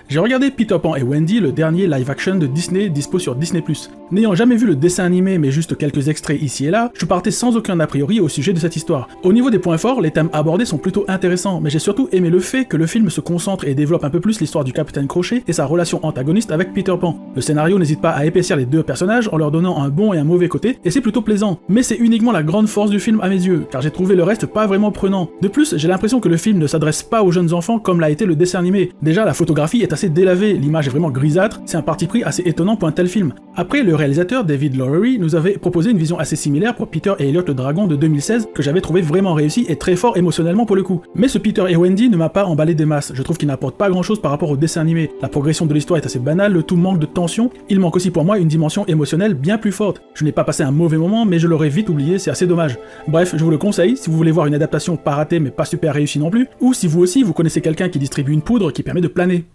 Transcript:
J'ai regardé Peter Pan et Wendy, le dernier live-action de Disney dispo sur Disney+. N'ayant jamais vu le dessin animé mais juste quelques extraits ici et là, je partais sans aucun a priori au sujet de cette histoire. Au niveau des points forts, les thèmes abordés sont plutôt intéressants, mais j'ai surtout aimé le fait que le film se concentre et développe un peu plus l'histoire du Capitaine Crochet et sa relation antagoniste avec Peter Pan. Le scénario n'hésite pas à épaissir les deux personnages en leur donnant un bon et un mauvais côté, et c'est plutôt plaisant. Mais c'est uniquement la grande force du film à mes yeux, car j'ai trouvé le reste pas vraiment prenant. De plus, j'ai l'impression que le film ne s'adresse pas aux jeunes enfants comme l'a été le dessin animé. Déjà, la photographie est assez délavée, l'image est vraiment grisâtre, c'est un parti pris assez étonnant pour un tel film. Après, le réalisateur David Lowery nous avait proposé une vision assez similaire pour Peter et Elliot le Dragon de 2016, que j'avais trouvé vraiment réussi et très fort émotionnellement pour le coup. Mais ce Peter et Wendy ne m'a pas emballé des masses, je trouve qu'il n'apporte pas grand chose par rapport au dessin animé. La progression de l'histoire est assez banale, le tout manque de tension, il manque aussi pour moi une dimension émotionnelle bien plus forte. Je n'ai pas passé un mauvais moment, mais je l'aurais vite oublié, c'est assez dommage. Bref, je vous le conseille, si vous voulez voir une adaptation pas ratée mais pas super réussie non plus, ou si vous aussi vous connaissez quelqu'un qui distribue une poudre qui permet de planer.